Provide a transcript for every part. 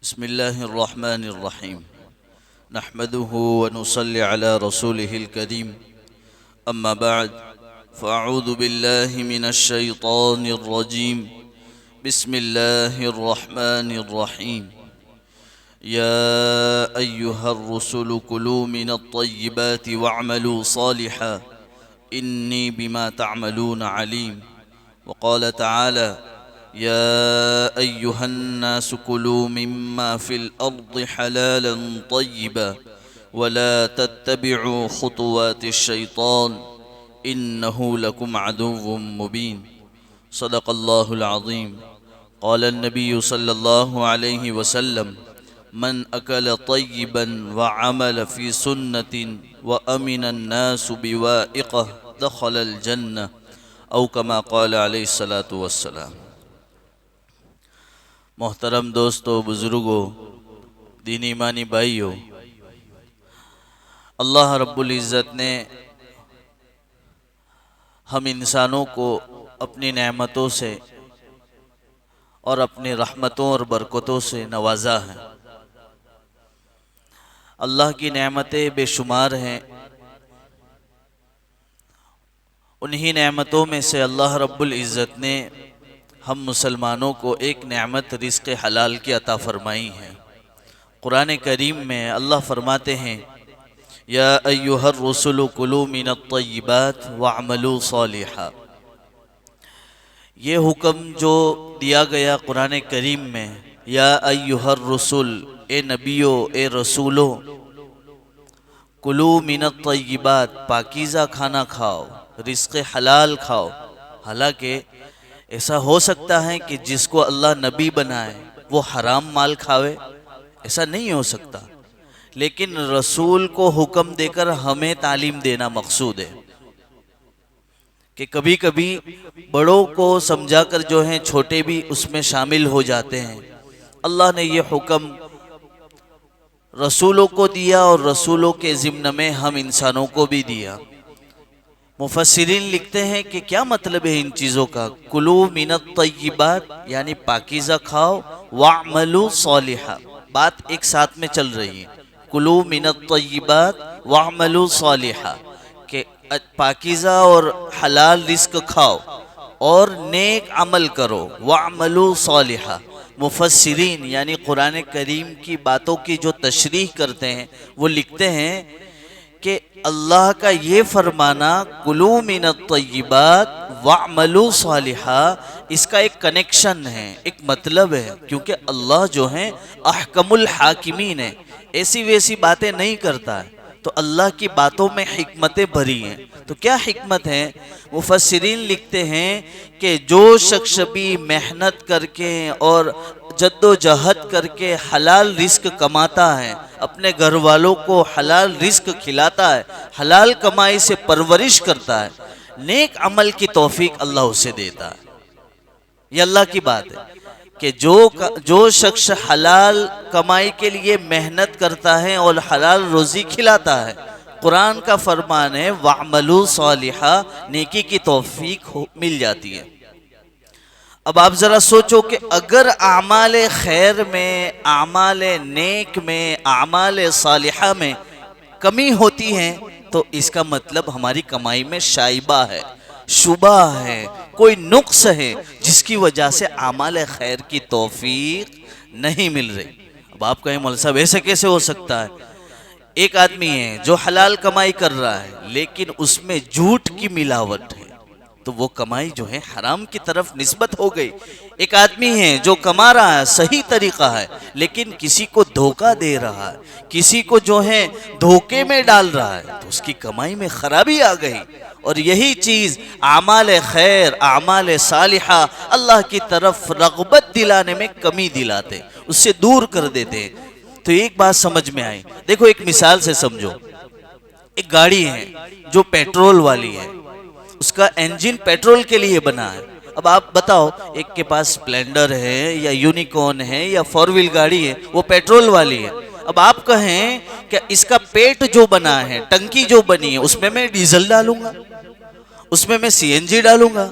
بسم الله الرحمن الرحيم نحمده ونصلي على رسوله الكريم أما بعد فأعوذ بالله من الشيطان الرجيم بسم الله الرحمن الرحيم يا أيها الرسل كلوا من الطيبات واعملوا صالحا إني بما تعملون عليم. وقال تعالى يا أيها الناس كلوا مما في الأرض حلالا طيبا ولا تتبعوا خطوات الشيطان إنه لكم عدو مبين. صدق الله العظيم. قال النبي صلى الله عليه وسلم من أكل طيبا وعمل في سنة وأمن الناس بوائقه دخل الجنة أو كما قال عليه الصلاة والسلام. محترم دوستو، بزرگوں، دینی ایمانی بھائیوں، اللہ رب العزت نے ہم انسانوں کو اپنی نعمتوں سے اور اپنی رحمتوں اور برکتوں سے نوازا ہے. اللہ کی نعمتیں بے شمار ہیں. انہی نعمتوں میں سے اللہ رب العزت نے ہم مسلمانوں کو ایک نعمت رزق حلال کی عطا فرمائی ہے. قرآن کریم میں اللہ فرماتے ہیں یا ایھا الرسل کلوا من الطیبات واعملوا صالحا. یہ حکم جو دیا گیا قرآن کریم میں، یا ایھا الرسل، اے نبیو، اے رسولو، کلوا من الطیبات، پاکیزہ کھانا کھاؤ، رزق حلال کھاؤ. حالانکہ ایسا ہو سکتا ہے کہ جس کو اللہ نبی بنائے وہ حرام مال کھاوے؟ ایسا نہیں ہو سکتا. لیکن رسول کو حکم دے کر ہمیں تعلیم دینا مقصود ہے کہ کبھی کبھی بڑوں کو سمجھا کر جو ہیں چھوٹے بھی اس میں شامل ہو جاتے ہیں. اللہ نے یہ حکم رسولوں کو دیا اور رسولوں کے ضمن میں ہم انسانوں کو بھی دیا. مفسرین لکھتے ہیں کہ کیا مطلب ہے ان چیزوں کا؟ کلو من الطیبات یعنی پاکیزہ کھاؤ، واعملوا صالحا، بات ایک ساتھ میں چل رہی ہے. کلو من الطیبات واعملوا صالحا، کہ پاکیزہ اور حلال رزق کھاؤ اور نیک عمل کرو. واعملوا صالحا، مفسرین یعنی قرآن کریم کی باتوں کی جو تشریح کرتے ہیں وہ لکھتے ہیں کہ اللہ کا یہ فرمانا کلوا من الطیبات واعملوا صالحا، اس کا ایک کنیکشن ہے، ایک مطلب ہے. کیونکہ اللہ جو ہے احکم الحاکمین ہے، ایسی ویسی باتیں نہیں کرتا ہے. تو اللہ کی باتوں میں حکمتیں بھری ہیں. تو کیا حکمت ہے؟ مفسرین لکھتے ہیں کہ جو شخص بھی محنت کر کے اور جد و جہد کر کے حلال رزق کماتا ہے، اپنے گھر والوں کو حلال رزق کھلاتا ہے، حلال کمائی سے پرورش کرتا ہے، نیک عمل کی توفیق اللہ اسے دیتا ہے. یہ اللہ کی بات ہے کہ جو شخص حلال کمائی کے لیے محنت کرتا ہے اور حلال روزی کھلاتا ہے، قرآن کا فرمان ہے وَاعْمَلُوا صَالِحًا، نیکی کی توفیق مل جاتی ہے. اب آپ ذرا سوچو کہ اگر اعمال خیر میں، اعمال نیک میں، اعمال صالحہ میں کمی ہوتی ہے تو اس کا مطلب ہماری کمائی میں شائبہ ہے، شبہ ہے، کوئی نقص ہے جس کی وجہ سے اعمال خیر کی توفیق نہیں مل رہی. اب آپ کہیں مولوی صاحب ایسے کیسے ہو سکتا ہے؟ ایک آدمی ہے جو حلال کمائی کر رہا ہے لیکن اس میں جھوٹ کی ملاوٹ ہے تو وہ کمائی جو ہے حرام کی طرف نسبت ہو گئی. ایک آدمی ہے جو کما رہا ہے، صحیح طریقہ ہے، لیکن کسی کو دھوکہ دے رہا ہے، کسی کو جو ہے دھوکے میں ڈال رہا ہے تو اس کی کمائی میں خرابی آ گئی. اور یہی چیز اعمال خیر، اعمال صالحہ اللہ کی طرف رغبت دلانے میں کمی دلاتے، اس سے دور کر دیتے. تو ایک بات سمجھ میں آئی، دیکھو ایک مثال سے سمجھو. ایک گاڑی ہے جو پیٹرول والی ہے، اس کا انجن پیٹرول کے لیے بنا ہے. اب آپ بتاؤ، ایک کے پاس سپلینڈر ہے یا یونیکارن ہے یا 4 ویل گاڑی ہے، وہ پیٹرول والی ہے. اب آپ کہیں کہ اس کا پیٹ جو بنا ہے، ٹنکی جو بنی ہے، اس میں ڈیزل ڈالوں گا، اس میں سی این جی ڈالوں گا،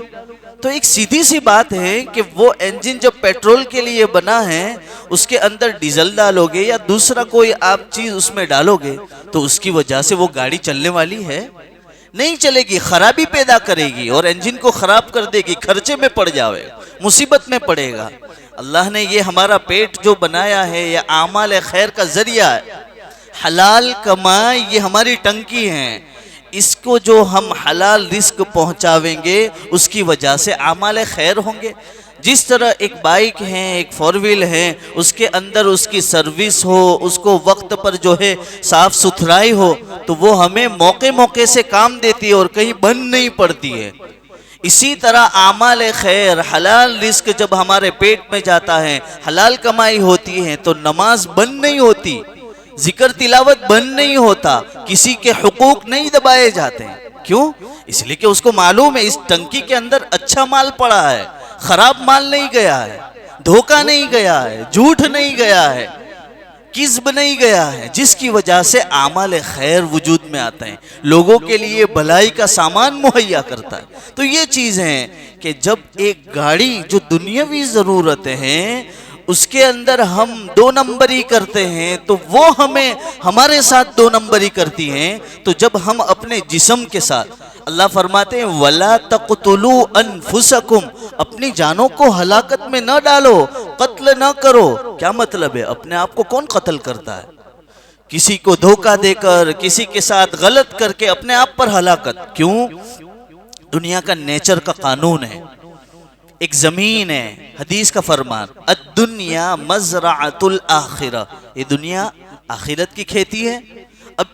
تو ایک سیدھی سی بات ہے کہ وہ انجن جب پیٹرول کے لیے بنا ہے، اس کے اندر ڈیزل ڈالو گے یا دوسرا کوئی آپ چیز اس میں ڈالو گے تو اس کی وجہ سے وہ گاڑی چلنے والی ہے؟ نہیں چلے گی، خرابی پیدا کرے گی اور انجن کو خراب کر دے گی، خرچے میں پڑ جاوے، مصیبت میں پڑے گا۔ اللہ نے یہ ہمارا پیٹ جو بنایا ہے یہ اعمال خیر کا ذریعہ ہے، حلال کمائی یہ ہماری ٹنکی ہے، اس کو جو ہم حلال رزق پہنچاویں گے اس کی وجہ سے اعمال خیر ہوں گے۔ جس طرح ایک بائک ہے، ایک فور ویل ہے، اس کے اندر اس کی سروس ہو، اس کو وقت پر جو ہے صاف ستھرائی ہو تو وہ ہمیں موقع موقع سے کام دیتی ہے اور کہیں بند نہیں پڑتی ہے۔ اسی طرح اعمال خیر، حلال رزق جب ہمارے پیٹ میں جاتا ہے، حلال کمائی ہوتی ہے تو نماز بند نہیں ہوتی، ذکر تلاوت بند نہیں ہوتا، کسی کے حقوق نہیں دبائے جاتے ہیں۔ کیوں؟ اس لیے کہ اس کو معلوم ہے اس ٹنکی کے اندر اچھا مال پڑا ہے، خراب مال نہیں گیا ہے، دھوکہ نہیں گیا ہے، جھوٹ نہیں گیا ہے، کذب نہیں گیا ہے، جس کی وجہ سے اعمال خیر وجود میں آتے ہیں، لوگوں کے لیے بھلائی کا سامان مہیا کرتا ہے۔ تو یہ چیز ہے کہ جب ایک گاڑی جو دنیاوی ضرورتیں ہیں اس کے اندر ہم دو نمبری کرتے ہیں تو وہ ہمیں ہمارے ساتھ دو نمبری کرتی ہیں، تو جب ہم اپنے جسم کے ساتھ، اللہ فرماتے ہیں وَلَا تَقْتُلُوا أَنفُسَكُمْ، اپنی جانوں کو ہلاکت میں نہ ڈالو، قتل نہ کرو۔ کیا مطلب ہے؟ اپنے آپ کو کون قتل کرتا ہے؟ کسی کو دھوکہ دے کر، کسی کے ساتھ غلط کر کے اپنے آپ پر ہلاکت۔ کیوں؟ دنیا کا نیچر کا قانون ہے، ایک زمین ہے، حدیث کا فرمان الدنیا مزرعۃ الآخرہ، یہ دنیا آخرت کی کھیتی ہے۔ اب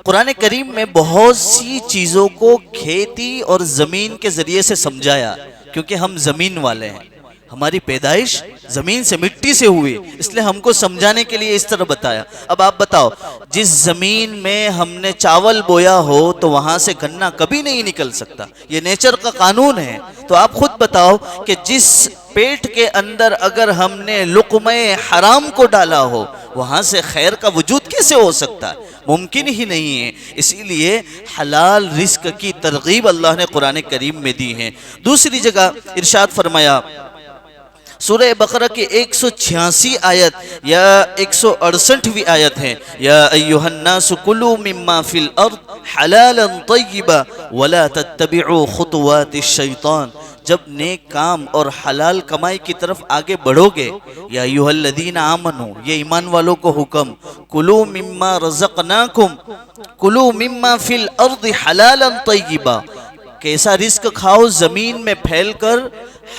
قرآن کریم میں بہت سی چیزوں کو کھیتی اور زمین کے ذریعے سے سمجھایا، کیونکہ ہم زمین والے ہیں، ہماری پیدائش زمین سے، مٹی سے ہوئی، اس لیے ہم کو سمجھانے کے لیے اس طرح بتایا۔ اب آپ بتاؤ، جس زمین میں ہم نے چاول بویا ہو تو وہاں سے گنا کبھی نہیں نکل سکتا، یہ نیچر کا قانون ہے۔ تو آپ خود بتاؤ کہ جس پیٹ کے اندر اگر ہم نے لقمہ حرام کو ڈالا ہو وہاں سے خیر کا وجود کیسے ہو سکتا ہے؟ ممکن ہی نہیں ہے۔ اسی لیے حلال رزق کی ترغیب اللہ نے قرآن کریم میں دی ہے۔ دوسری جگہ ارشاد فرمایا، سورہ بقرہ کی 186 آیت یا 168ویں آیت ہے، یا ایھا الناس کلوا مما فی الارض حلالا طیبا ولا تتبعوا خطوات الشیطان، جب نیک کام اور حلال کمائی کی طرف آگے بڑھو گے، یا ایھا الذین آمنوا، یہ ایمان والوں کو حکم، کلوا مما رزقناکم، کلوا مما فی الارض حلالا طیبا، کیسا رزق کھاؤ زمین میں پھیل کر،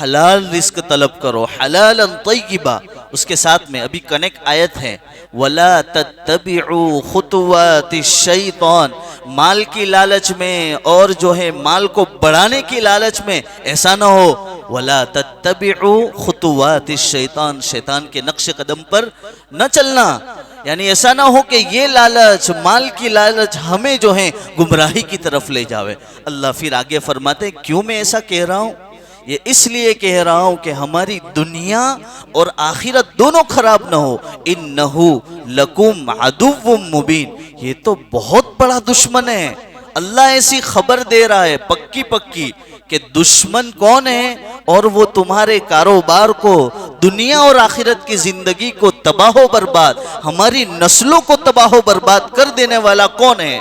حلال رزق طلب کرو، حلالا طیبا۔ اس کے ساتھ میں ابھی کنیکٹ آیت ہے، وَلَا تَتَّبِعُوا خُطُوَاتِ الشَّيْطَانِ، مال کی لالچ میں اور جو ہے مال کو بڑھانے کی لالچ میں ایسا نہ ہو، وَلَا تَتَّبِعُوا خُطُوَاتِ الشَّيْطَانِ، شیطان کے نقش قدم پر نہ چلنا، یعنی ایسا نہ ہو کہ یہ لالچ، مال کی لالچ ہمیں جو ہے گمراہی کی طرف لے جاوے۔ اللہ پھر آگے فرماتے ہیں کیوں میں ایسا کہہ رہا ہوں؟ یہ اس لیے کہہ رہا ہوں کہ ہماری دنیا اور آخرت دونوں خراب نہ ہو۔ اِنَّهُ لَكُمْ عَدُوٌّ مُبِينٌ، یہ تو بہت بڑا دشمن ہے۔ اللہ ایسی خبر دے رہا ہے پکی پکی کہ دشمن کون ہے، اور وہ تمہارے کاروبار کو، دنیا اور آخرت کی زندگی کو تباہ و برباد، ہماری نسلوں کو تباہ و برباد کر دینے والا کون ہے۔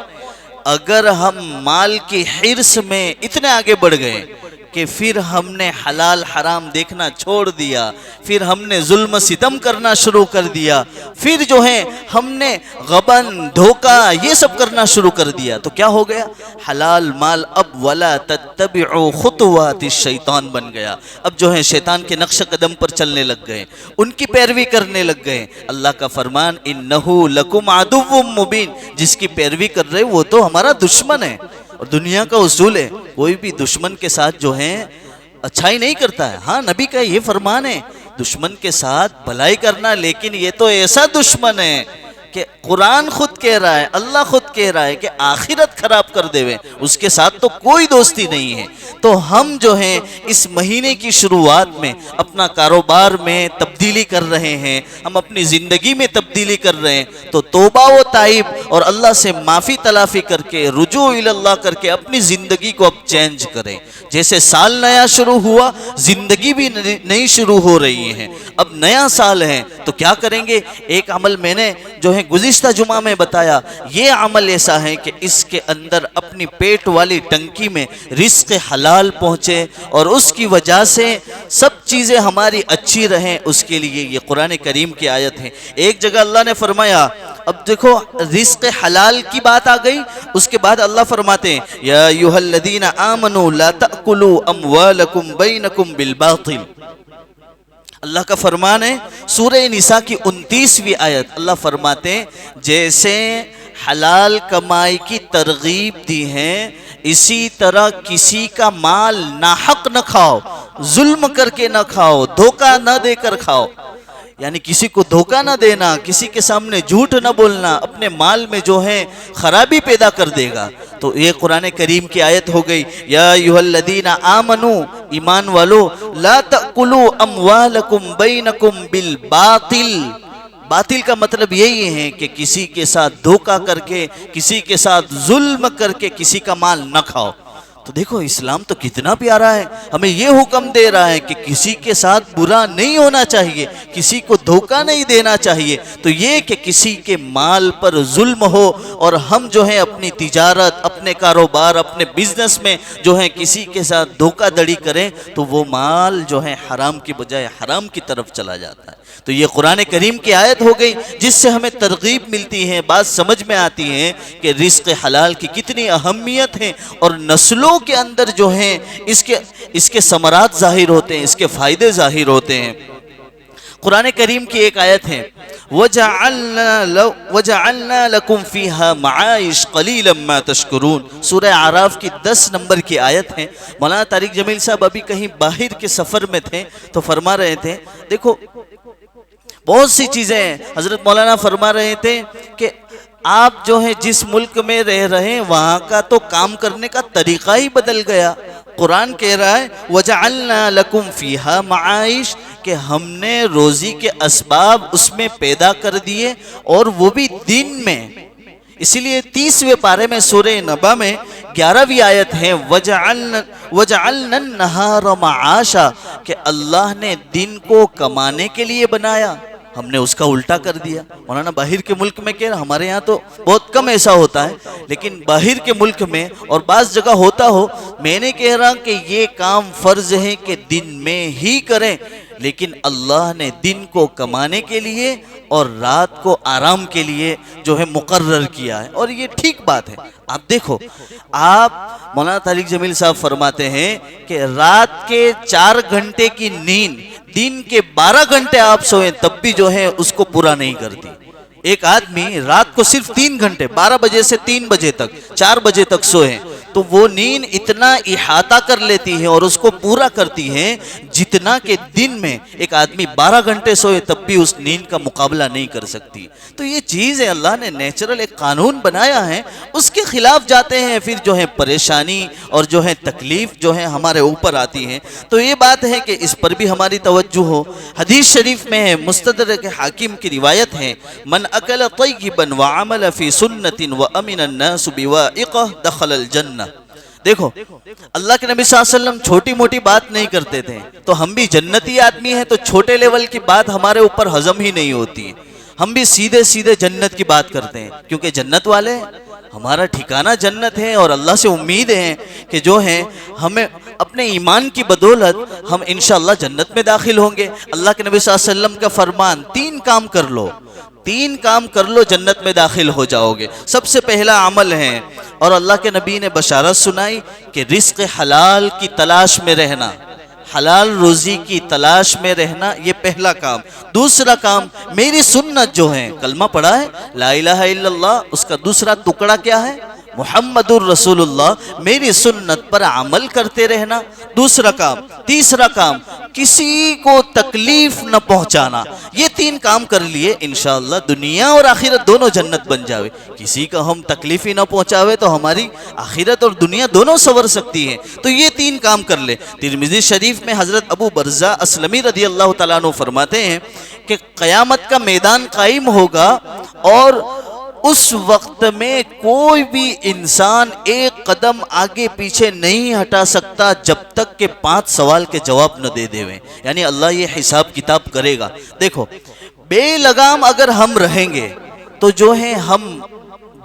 اگر ہم مال کی حرص میں اتنے آگے بڑھ گئے کہ پھر ہم نے حلال حرام دیکھنا چھوڑ دیا، پھر ہم نے ظلم ستم کرنا شروع کر دیا، پھر جو ہے ہم نے غبن، دھوکہ، یہ سب کرنا شروع کر دیا، تو کیا ہو گیا؟ حلال مال اب وَلَا تَتَّبِعُوا خُطُوَاتِ الشَّيْطَانِ بن گیا۔ اب جو ہے شیطان کے نقش قدم پر چلنے لگ گئے، ان کی پیروی کرنے لگ گئے۔ اللہ کا فرمان اِنَّهُ لَكُمْ عَدُوٌّ مُبِينٌ، جس کی پیروی کر رہے وہ تو ہمارا دشمن ہے۔ اور دنیا کا اصول ہے کوئی بھی دشمن کے ساتھ جو ہے اچھائی نہیں کرتا ہے۔ ہاں نبی کا یہ فرمان ہے دشمن کے ساتھ بھلائی کرنا، لیکن یہ تو ایسا دشمن ہے کہ قرآن خود خود کہہ رہا ہے، اللہ خود کہہ رہا ہے کہ آخرت خراب کر دے، اس کے ساتھ تو کوئی دوستی نہیں ہے۔ تو ہم جو ہیں اس مہینے کی شروعات میں اپنا کاروبار میں تبدیلی کر رہے ہیں، ہم اپنی زندگی میں تبدیلی کر رہے ہیں، تو توبہ و تائب اور اللہ سے معافی تلافی کر کے رجوع اللہ کر کے اپنی زندگی کو اب چینج کریں۔ جیسے سال نیا شروع ہوا، زندگی بھی نئی شروع ہو رہی ہے، اب نیا سال ہے تو کیا کریں گے؟ ایک عمل میں نے جو ہے گزشتہ جمعہ میں بتایا، یہ عمل ایسا ہے کہ اس کے اندر اپنی پیٹ والی ٹنکی میں رزق حلال پہنچے اور اس کی وجہ سے سب چیزیں ہماری اچھی رہیں، اس کے لیے یہ قرآن کریم کی آیت ہے۔ ایک جگہ اللہ نے فرمایا، اب دیکھو رزق حلال کی بات آ گئی، اس کے بعد اللہ فرماتے ہیں یا ایھا الذین آمنوا لا تأکلوا اموالکم بینکم بالباطل۔ اللہ کا فرمان ہے سورہ نساء کی 29ویں آیت، اللہ فرماتے ہیں جیسے حلال کمائی کی ترغیب دی ہے، اسی طرح کسی کا مال ناحق نہ کھاؤ، ظلم کر کے نہ کھاؤ، دھوکہ نہ دے کر کھاؤ، یعنی کسی کو دھوکہ نہ دینا، کسی کے سامنے جھوٹ نہ بولنا، اپنے مال میں جو ہے خرابی پیدا کر دے گا۔ تو یہ قرآن کریم کی آیت ہو گئی، یا ایھا الذین آمنوا، ایمان والو، لا تأکلوا اموالکم بینکم بالباطل۔ باطل کا مطلب یہی ہے کہ کسی کے ساتھ دھوکہ کر کے، کسی کے ساتھ ظلم کر کے کسی کا مال نہ کھاؤ۔ تو دیکھو اسلام تو کتنا پیارا ہے، ہمیں یہ حکم دے رہا ہے کہ کسی کے ساتھ برا نہیں ہونا چاہیے، کسی کو دھوکہ نہیں دینا چاہیے۔ تو یہ کہ کسی کے مال پر ظلم ہو اور ہم جو ہے اپنی تجارت، اپنے کاروبار، اپنے بزنس میں جو ہے کسی کے ساتھ دھوکہ دڑی کریں تو وہ مال جو ہے حرام کی بجائے حرام کی طرف چلا جاتا ہے۔ تو یہ قرآن کریم کی آیت ہو گئی جس سے ہمیں ترغیب ملتی ہے، بات سمجھ میں آتی ہے کہ رزق حلال کی کتنی اہمیت ہے اور نسلوں کے اندر جو ہیں اس کے ثمرات ظاہر ہوتے ہیں، اس کے فائدے ظاہر ہوتے ہیں۔ قرآن کریم کی ایک آیت ہے وَجَعَلْنَا لَكُمْ فِيهَا مَعَائِشْ قَلِيلًا مَا تَشْكُرُونَ، سورہ اعراف کی 10 نمبر کی آیت ہے۔ مولانا طارق جمیل صاحب ابھی کہیں باہر کے سفر میں تھے تو فرما رہے تھے، دیکھو بہت سی چیزیں ہیں، حضرت مولانا فرما رہے تھے کہ آپ جو ہے جس ملک میں رہ رہے ہیں وہاں کا تو کام کرنے کا طریقہ ہی بدل گیا۔ قرآن کہہ رہا ہے وَجَعَلْنَا لَكُمْ فِيهَا مَعَائِشْ، کہ ہم نے روزی کے اسباب اس میں پیدا کر دیے اور وہ بھی دن میں۔ اسی لیے 30ویں پارے میں سورہ نبا میں 11ویں آیت ہے وَجَعَلْنَا النَّهَارَ مَعَاشًا، کہ اللہ نے دن کو کمانے کے لیے بنایا، ہم نے اس کا الٹا کر دیا۔ مولانا باہر کے ملک میں کہہ رہا، ہمارے یہاں تو بہت کم ایسا ہوتا ہے، لیکن باہر کے ملک میں اور بعض جگہ ہوتا ہو، میں نے کہہ رہا کہ یہ کام فرض ہے کہ دن میں ہی کریں، لیکن اللہ نے دن کو کمانے کے لیے اور رات کو آرام کے لیے جو ہے مقرر کیا ہے، اور یہ ٹھیک بات ہے۔ آپ دیکھو، آپ مولانا طارق جمیل صاحب فرماتے ہیں کہ رات کے 4 گھنٹے کی نیند دن کے 12 گھنٹے آپ سوئیں تب بھی جو ہے اس کو پورا نہیں کرتی۔ ایک آدمی رات کو صرف 3 گھنٹے 12 بجے سے 3 بجے تک 4 بجے تک سوئے تو وہ نیند اتنا احاطہ کر لیتی ہے اور اس کو پورا کرتی ہے جتنا کہ دن میں ایک آدمی 12 گھنٹے سوئے تب بھی اس نیند کا مقابلہ نہیں کر سکتی۔ تو یہ چیز ہے، اللہ نے نیچرل ایک قانون بنایا ہے، اس کے خلاف جاتے ہیں، پھر جو ہے پریشانی اور جو ہے تکلیف جو ہے ہمارے اوپر آتی ہے۔ تو یہ بات ہے کہ اس پر بھی ہماری توجہ ہو۔ حدیث شریف میں ہے، مستدرک حاکم کی روایت ہے، من اکل طیبا وعمل فی سنت وامن الناس بوائقہ دخل الجنہ۔ دیکھو اللہ کے نبی صلی اللہ علیہ وسلم چھوٹی موٹی بات نہیں کرتے تھے، تو ہم بھی جنتی آدمی ہیں تو چھوٹے لیول کی بات ہمارے اوپر ہضم ہی نہیں ہوتی ہے، ہم بھی سیدھے سیدھے جنت کی بات کرتے ہیں، کیونکہ جنت والے ہمارا ٹھکانہ جنت ہے اور اللہ سے امید ہے کہ جو ہے ہمیں اپنے ایمان کی بدولت ہم انشاءاللہ جنت میں داخل ہوں گے۔ اللہ کے نبی صلی اللہ علیہ وسلم کا فرمان، 3 کام کر لو، 3 کام کر لو جنت میں داخل ہو جاؤ گے۔ سب سے پہلا عمل ہے، اور اللہ کے نبی نے بشارت سنائی کہ رزق حلال کی تلاش میں رہنا، حلال روزی کی تلاش میں رہنا، یہ پہلا کام۔ دوسرا کام، میری سنت جو ہے، کلمہ پڑھا ہے لا الہ الا اللہ، اس کا دوسرا ٹکڑا کیا ہے؟ محمد الرسول اللہ، میری سنت پر عمل کرتے رہنا۔ دوسرا کام، تیسرا کام، کسی کو تکلیف نہ پہنچانا۔ یہ 3 کام کر لیے انشاءاللہ دنیا اور آخرت دونوں جنت بن جاوے۔ کسی کا ہم تکلیف ہی نہ پہنچاوے تو ہماری آخرت اور دنیا دونوں سنور سکتی ہیں۔ تو یہ 3 کام کر لے۔ ترمذی شریف میں حضرت ابو برزہ اسلمی رضی اللہ تعالیٰ عنہ فرماتے ہیں کہ قیامت کا میدان قائم ہوگا اور اس وقت میں کوئی بھی انسان ایک قدم آگے پیچھے نہیں ہٹا سکتا جب تک کہ 5 سوال کے جواب نہ دے دیویں۔ یعنی اللہ یہ حساب کتاب کرے گا۔ دیکھو، بے لگام اگر ہم رہیں گے تو جو ہے ہم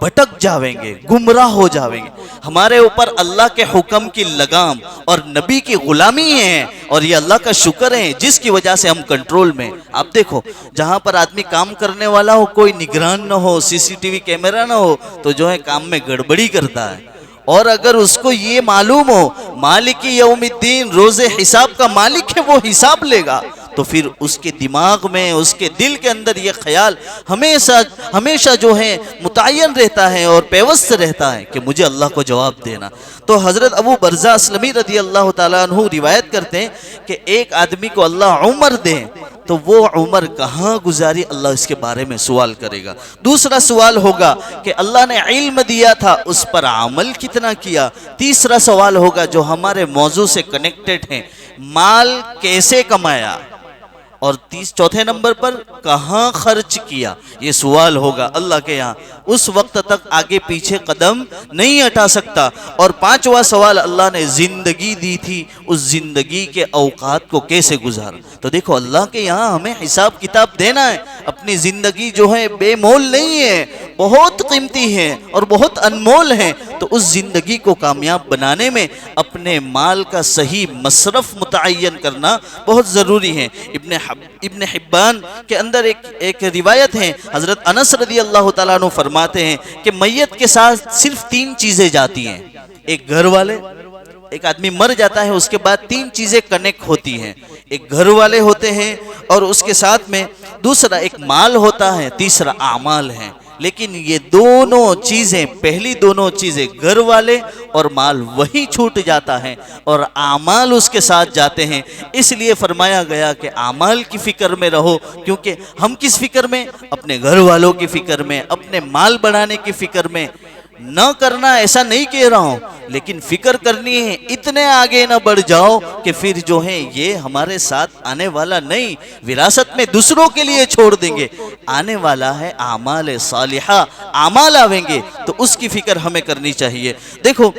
بھٹک جاویں گے، گمراہ ہو جاویں گے۔ ہمارے اوپر اللہ کے حکم کی لگام اور نبی کی غلامی ہے، اور یہ اللہ کا شکر ہے جس کی وجہ سے ہم کنٹرول میں۔ آپ دیکھو، جہاں پر آدمی کام کرنے والا ہو، کوئی نگران نہ ہو، CCTV کیمرہ نہ ہو، تو جو ہے کام میں گڑبڑی کرتا ہے۔ اور اگر اس کو یہ معلوم ہو مالک یوم الدین، روز حساب کا مالک ہے، وہ حساب لے گا، تو پھر اس کے دماغ میں، اس کے دل کے اندر یہ خیال ہمیشہ جو ہے متعین رہتا ہے اور پیوست رہتا ہے کہ مجھے اللہ کو جواب دینا۔ تو حضرت ابو برزہ اسلمی رضی اللہ تعالیٰ عنہ روایت کرتے ہیں کہ ایک آدمی کو اللہ عمر دے تو وہ عمر کہاں گزاری، اللہ اس کے بارے میں سوال کرے گا۔ دوسرا سوال ہوگا کہ اللہ نے علم دیا تھا، اس پر عمل کتنا کیا۔ تیسرا سوال ہوگا جو ہمارے موضوع سے کنیکٹڈ ہیں، مال کیسے کمایا، اور چوتھے نمبر پر کہاں خرچ کیا۔ یہ سوال ہوگا اللہ کے یہاں، اس وقت تک آگے پیچھے قدم نہیں ہٹا سکتا۔ اور 5واں سوال، اللہ نے زندگی دی تھی، اس زندگی کے اوقات کو کیسے گزارا۔ تو دیکھو، اللہ کے یہاں ہمیں حساب کتاب دینا ہے۔ اپنی زندگی جو ہے بے مول نہیں ہے، بہت قیمتی ہے اور بہت انمول ہے۔ تو اس زندگی کو کامیاب بنانے میں اپنے مال کا صحیح مصرف متعین کرنا بہت ضروری ہے۔ ابن حبان کے اندر ایک روایت ہے، حضرت انس رضی اللہ تعالیٰ عنہ فرماتے ہیں کہ میت کے ساتھ صرف 3 چیزیں جاتی ہیں۔ ایک گھر والے، ایک آدمی مر جاتا ہے، اس کے بعد 3 چیزیں کنیکٹ ہوتی ہیں۔ ایک گھر والے ہوتے ہیں، اور اس کے ساتھ میں دوسرا ایک مال ہوتا ہے، تیسرا اعمال ہے۔ لیکن یہ دونوں چیزیں، پہلی دونوں چیزیں گھر والے اور مال، وہی چھوٹ جاتا ہے اور اعمال اس کے ساتھ جاتے ہیں۔ اس لیے فرمایا گیا کہ اعمال کی فکر میں رہو، کیونکہ ہم کس فکر میں؟ اپنے گھر والوں کی فکر میں، اپنے مال بڑھانے کی فکر میں۔ نہ کرنا ایسا نہیں کہہ رہا ہوں، لیکن فکر کرنی ہے، اتنے آگے نہ بڑھ جاؤ کہ پھر جو ہے یہ ہمارے ساتھ آنے والا نہیں، وراثت میں دوسروں کے لیے چھوڑ دیں گے۔ آنے والا ہے اعمال صالحہ، اعمال آویں گے، تو اس کی فکر ہمیں کرنی چاہیے۔ دیکھو،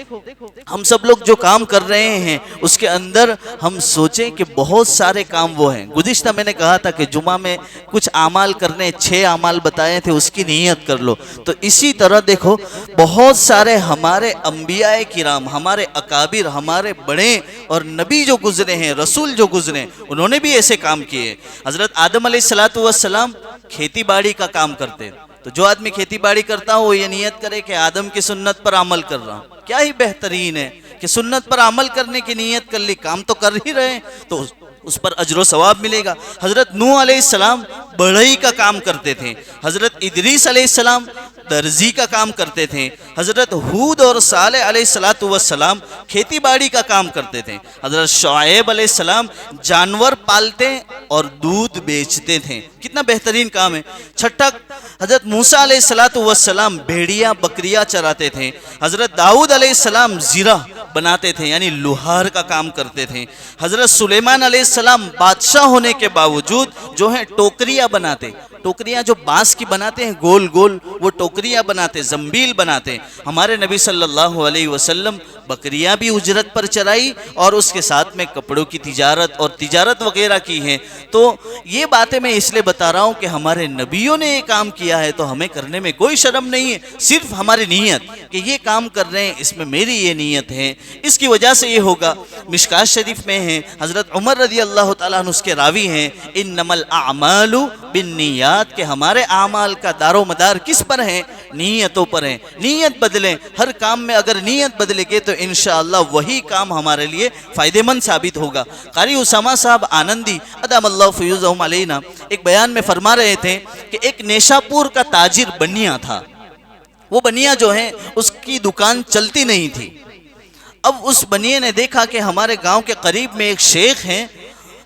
ہم سب لوگ جو کام کر رہے ہیں اس کے اندر ہم سوچیں کہ بہت سارے کام وہ ہیں۔ گزشتہ میں نے کہا تھا کہ جمعہ میں کچھ اعمال کرنے، 6 اعمال بتائے تھے، اس کی نیت کر لو۔ تو اسی طرح دیکھو، بہت سارے ہمارے انبیاء کرام، ہمارے اکابر، ہمارے بڑے اور نبی جو گزرے ہیں، رسول جو گزرے، انہوں نے بھی ایسے کام کیے۔ حضرت آدم علیہ السلام کھیتی باڑی کا کام کرتے، تو جو آدمی کھیتی باڑی کرتا ہو وہ یہ نیت کرے کہ آدم کی سنت پر عمل کر رہا ہوں۔ کیا ہی بہترین ہے کہ سنت پر عمل کرنے کی نیت کر لی، کام تو کر ہی رہے ہیں، تو اس پر اجر و ثواب ملے گا۔ حضرت نوح علیہ السلام بڑھئی کا کام کرتے تھے، حضرت ادریس علیہ السلام درزی کا کام کرتے تھے، حضرت ہود اور صالح علیہ السلام کھیتی باڑی کا کام کرتے تھے، حضرت شعیب علیہ السلام جانور پالتے اور دودھ بیچتے تھے۔ کتنا بہترین کام ہے۔ چھٹا، حضرت موسیٰ علیہ السلام بھیڑیاں بکریاں چراتے تھے، حضرت داؤد علیہ السلام زرہ بناتے تھے، یعنی لوہار کا کام کرتے تھے، حضرت سلیمان علیہ السلام بادشاہ ہونے کے باوجود جو ہے ٹوکریاں بناتے، ٹوکریاں جو بانس کی بناتے ہیں گول گول، وہ ٹوکریاں بناتے، زنبیل بناتے۔ ہمارے نبی صلی اللہ علیہ وسلم بکریاں بھی اجرت پر چرائی اور اس کے ساتھ میں کپڑوں کی تجارت وغیرہ کی ہے۔ تو یہ باتیں میں اس لیے بتا رہا ہوں کہ ہمارے نبیوں نے یہ کام کیا ہے تو ہمیں کرنے میں کوئی شرم نہیں ہے، صرف ہماری نیت کہ یہ کام کر رہے ہیں، اس میں میری یہ نیت ہے، اس کی وجہ سے یہ ہوگا۔ مشکات شریف میں ہے، حضرت عمر رضی اللہ تعالیٰ عنہ اس کے راوی ہیں، انما الاعمال بالنیات، کہ ہمارے اعمال کا دار و مدار کس پر ہے؟ نیتوں پر ہے۔ نیت بدلیں، ہر کام میں اگر نیت بدلے گے تو انشاءاللہ وہی کام ہمارے لیے فائدہ مند ثابت ہوگا۔ قاری اسامہ صاحب آنندی ادام اللہ فیوزہم علینا ایک بیان میں فرما رہے تھے کہ ایک نیشاپور کا تاجر بنیا تھا، وہ بنیا جو ہے اس کی دکان چلتی نہیں تھی۔ اب اس بنیے نے دیکھا کہ ہمارے گاؤں کے قریب میں ایک شیخ ہیں،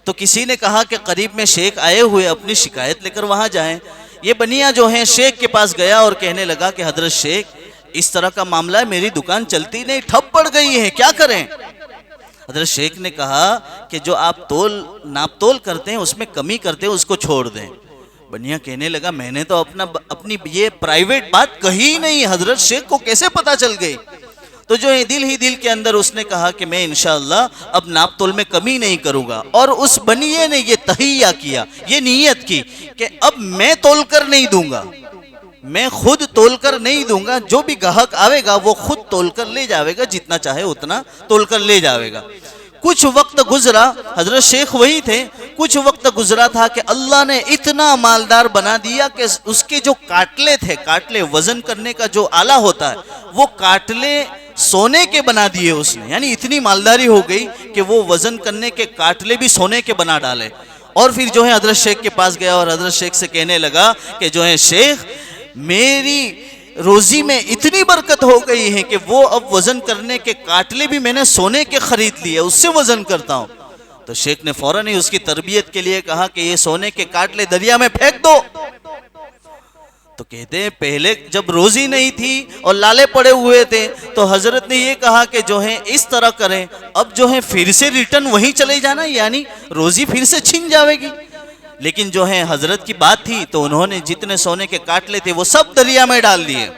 تو کسی نے کہا کہ قریب میں شیخ آئے ہوئے، اپنی شکایت لے کر وہاں جائیں۔ یہ بنیا جو ہے شیخ کے پاس گیا اور کہنے لگا کہ حضرت شیخ اس طرح کا معاملہ ہے، میری دکان چلتی نہیں، ٹھپ پڑ گئی ہے، کیا کریں؟ حضرت شیخ نے کہا کہ جو آپ ناپ تول کرتے ہیں اس میں کمی کرتے ہیں، اس کو چھوڑ دیں۔ بنیا کہنے لگا میں نے تو اپنی یہ پرائیویٹ بات کہی نہیں، حضرت شیخ کو کیسے پتا چل گئی؟ تو جو ہے دل ہی دل کے اندر اس نے کہا کہ میں انشاءاللہ اب ناپ تول میں کمی نہیں کروں گا، اور اس بنیے نے یہ تہیہ کیا، یہ نیت کی کہ اب میں تول کر نہیں دوں گا، میں خود تول کر نہیں دوں گا، جو بھی گاہک آئے گا وہ خود تول کر لے جاوے گا، جتنا چاہے اتنا تول کر لے جاوے گا۔ کچھ وقت گزرا، حضرت شیخ وہی تھے، کچھ وقت گزرا تھا کہ اللہ نے اتنا مالدار بنا دیا کہ اس کے جو کاٹلے تھے، کاٹلے وزن کرنے کا جو آلہ ہوتا ہے، وہ کاٹلے سونے کے بنا دیے اس نے، یعنی اتنی مالداری ہو گئی کہ وہ وزن کرنے کے کاٹلے بھی سونے کے بنا ڈالے۔ اور پھر جو ہے حضرت شیخ کے پاس گیا اور حضرت شیخ سے کہنے لگا کہ جو ہے شیخ میری روزی میں اتنی برکت ہو گئی ہے کہ وہ اب وزن کرنے کے کاٹلے بھی میں نے سونے کے خرید لیے، اس سے وزن کرتا ہوں۔ تو شیخ نے فوراً ہی اس کی تربیت کے لیے کہا کہ یہ سونے کے کاٹلے دریا میں پھینک دو۔ تو کہتے ہیں پہلے جب روزی نہیں تھی اور لالے پڑے ہوئے تھے تو حضرت نے یہ کہا کہ جو ہے اس طرح کریں، اب جو ہے پھر سے ریٹرن وہیں چلے جانا، یعنی روزی پھر سے چھن جاوے گی۔ لیکن جو ہے حضرت کی بات تھی تو انہوں نے جتنے سونے کے کاٹلے تھے وہ سب دریا میں ڈال دیے۔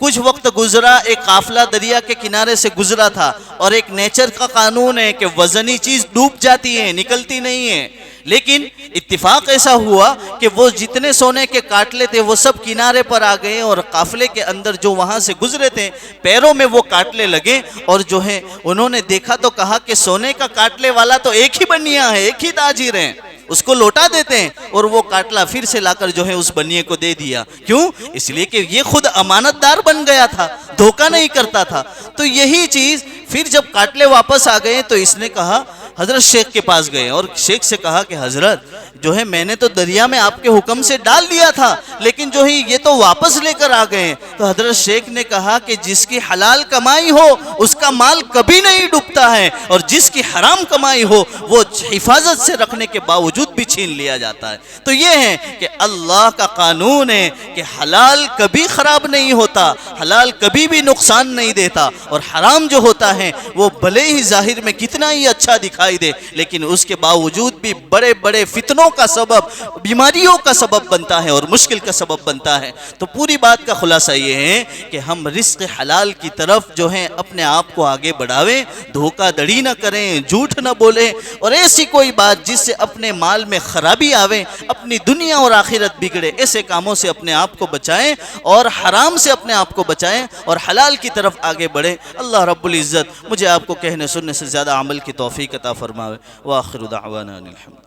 کچھ وقت گزرا، ایک قافلہ دریا کے کنارے سے گزرا تھا، اور ایک نیچر کا قانون ہے کہ وزنی چیز ڈوب جاتی ہے، نکلتی نہیں ہے۔ لیکن اتفاق ایسا ہوا کہ وہ جتنے سونے کے کاٹلے تھے وہ سب کنارے پر آ گئے، اور قافلے کے اندر جو وہاں سے گزرے تھے پیروں میں وہ کاٹلے لگے، اور جو ہے انہوں نے دیکھا تو کہا کہ سونے کا کاٹلے والا تو ایک ہی بنیا ہے، ایک ہی تاجر ہے، اس کو لوٹا دیتے ہیں۔ اور وہ کاٹلا پھر سے لا کر جو ہے اس بنیے کو دے دیا۔ کیوں؟ اس لیے کہ یہ خود امانت دار بن گیا تھا، دھوکہ نہیں کرتا تھا۔ تو یہی چیز پھر جب کاٹلے واپس آ گئے تو اس نے کہا، حضرت شیخ کے پاس گئے اور شیخ سے کہا کہ حضرت جو ہے میں نے تو دریا میں آپ کے حکم سے ڈال دیا تھا، لیکن جو ہے یہ تو واپس لے کر آ گئے۔ تو حضرت شیخ نے کہا کہ جس کی حلال کمائی ہو اس کا مال کبھی نہیں ڈوبتا ہے، اور جس کی حرام کمائی ہو وہ حفاظت سے رکھنے کے باوجود بھی چھین لیا جاتا ہے۔ تو یہ ہے کہ اللہ کا قانون ہے کہ حلال کبھی خراب نہیں ہوتا، حلال کبھی بھی نقصان نہیں دیتا، اور حرام جو ہوتا ہے وہ بھلے ہی ظاہر میں کتنا ہی اچھا دکھائی دے لیکن اس کے باوجود بھی بڑے بڑے فتنوں کا سبب، بیماریوں کا سبب بنتا ہے اور مشکل کا سبب بنتا ہے۔ تو پوری بات کا خلاصہ یہ ہے کہ ہم رزق حلال کی طرف جو ہے اپنے آپ کو آگے بڑھاویں، دھوکہ دڑی نہ کریں، جھوٹ نہ بولیں، اور ایسی کوئی بات جس سے اپنے مال میں خرابی آوے، اپنی دنیا اور آخرت بگڑے، ایسے کاموں سے اپنے آپ کو بچائیں اور حرام سے اپنے آپ کو بچائیں اور حلال کی طرف آگے بڑھیں۔ اللہ رب العزت مجھے آپ کو کہنے سننے سے زیادہ عمل کی توفیق عطا فرماوے۔ وآخر دعوانا الحمد۔